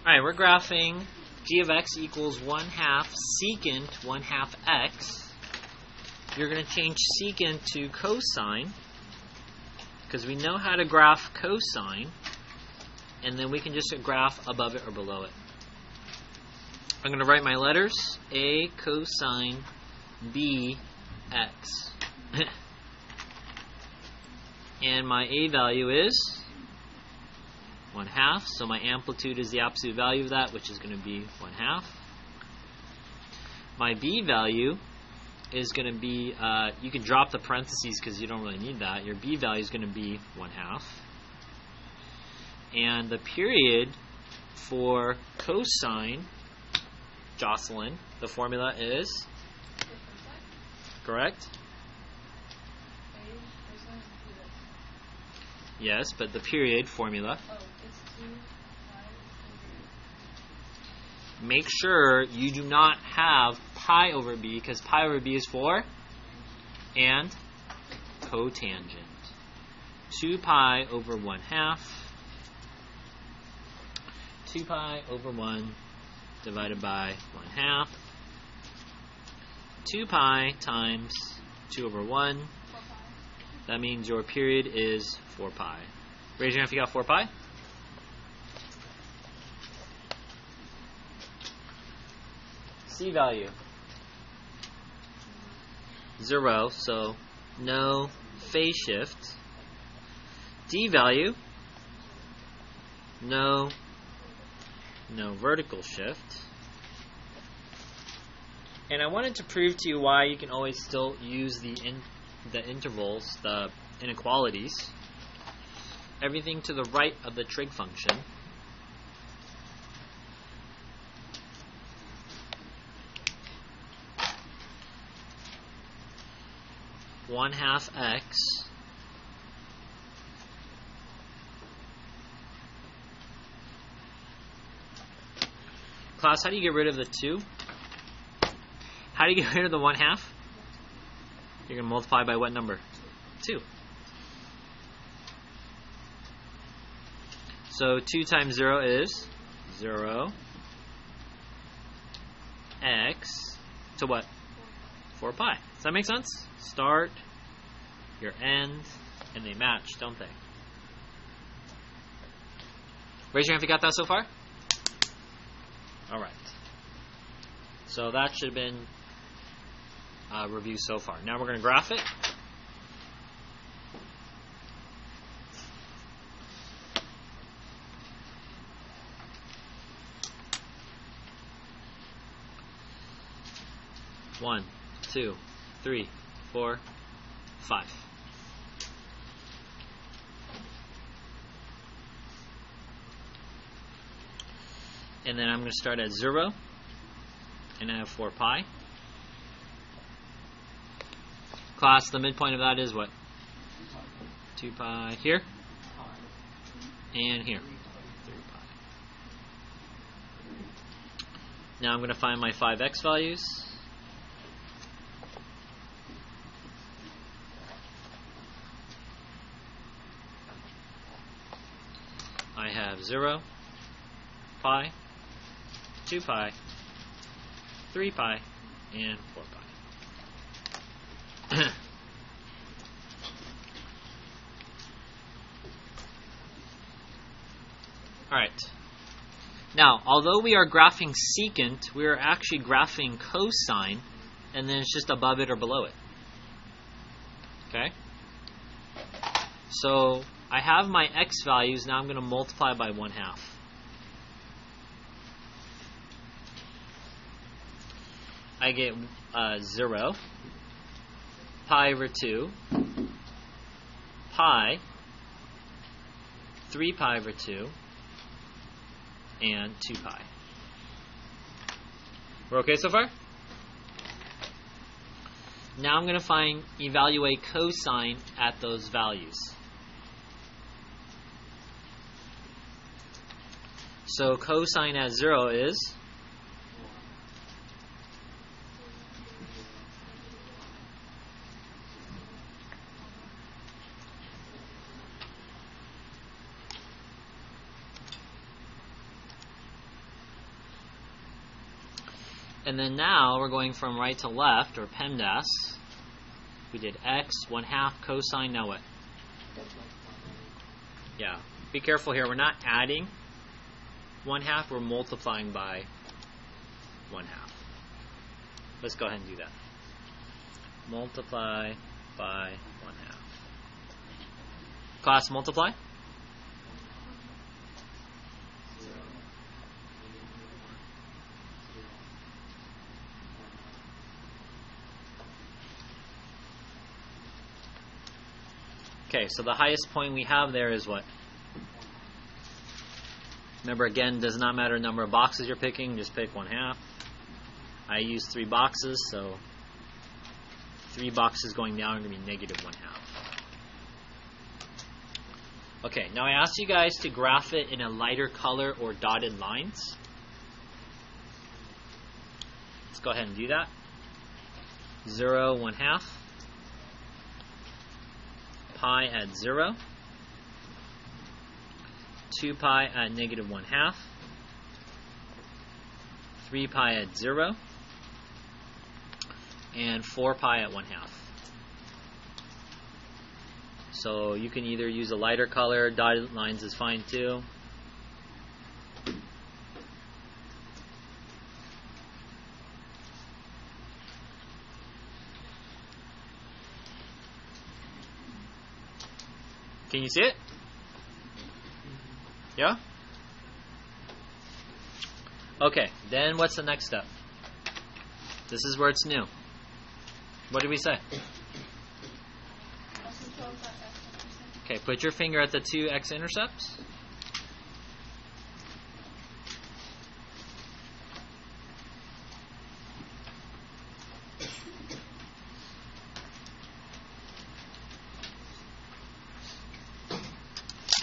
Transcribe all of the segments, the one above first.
Alright, we're graphing g of x equals 1/2 secant 1/2 x. You're going to change secant to cosine, because we know how to graph cosine, and then we can just graph above it or below it. I'm going to write my letters, a cosine b x. And my a value is 1/2, so my amplitude is the absolute value of that, which is going to be 1/2. My b value is going to be, you can drop the parentheses because you don't really need that. Your b value is going to be 1/2. And the period for cosine, Jocelyn, the formula is? Correct? Yes, but the period formula. Make sure you do not have pi over b, because pi over b is for and cotangent. 2 pi over 1/2. 2 pi over 1 divided by 1/2. 2 pi times 2 over 1. That means your period is 4 pi. Raise your hand if you got 4 pi. C value 0, so no phase shift. D value no vertical shift. And I wanted to prove to you why you can always still use the intervals, the inequalities. Everything to the right of the trig function. One half x Class, how do you get rid of the 2? How do you get rid of the 1/2? You're going to multiply by what number? 2. So 2 times 0 is 0. X to what? 4 pi. Does that make sense? Start, your end, and they match, don't they? Raise your hand if you got that so far. Alright. So that should have been review so far. Now we're going to graph it. One, 2, 3, 4, 5. And then I'm going to start at 0, and I have 4 pi. Class, the midpoint of that is what? 2 pi here, and here. 3 pi. Now I'm going to find my 5x values. I have 0, pi, 2 pi, 3 pi, and 4 pi. Alright. Now, although we are graphing secant, we are actually graphing cosine, and then it's just above it or below it. Okay? So, I have my x values, now I'm going to multiply by 1/2. I get 0, pi over 2, pi, 3 pi over 2, and 2 pi. We're okay so far? Now I'm going to evaluate cosine at those values. So cosine at 0 is And then now we're going from right to left, or PEMDAS. We did x, 1/2, cosine, now what? Yeah. Be careful here. We're not adding 1/2, we're multiplying by 1/2. Let's go ahead and do that. Multiply by 1/2. Class, multiply. Okay, so the highest point we have there is what? Remember, again, does not matter the number of boxes you're picking, just pick 1/2. I use 3 boxes, so 3 boxes going down are going to be negative 1/2. Okay, now I asked you guys to graph it in a lighter color or dotted lines. Let's go ahead and do that. 0, 1/2. Pi at 0. 2 pi at negative 1/2. 3 pi at 0. And 4 pi at 1/2. So you can either use a lighter color, dotted lines is fine too. Can you see it? Yeah? Okay, then what's the next step? This is where it's new. What did we say? Okay, put your finger at the 2 x-intercepts.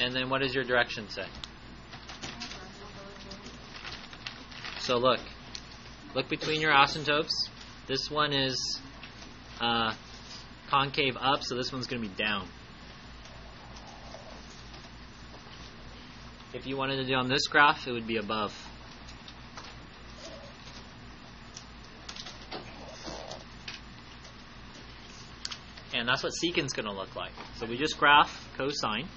And then what does your direction say? So look between your asymptotes. This one is concave up, so this one's going to be down. If you wanted to do on this graph, it would be above. And that's what secant's going to look like. So we just graph cosine,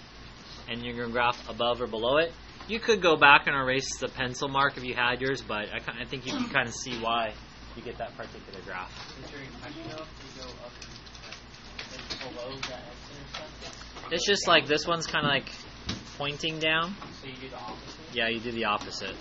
and you're going to graph above or below it. You could go back and erase the pencil mark if you had yours, but I think you can kind of see why you get that particular graph. It's just like this one's kind of like pointing down. So you do the opposite? Yeah, you do the opposite.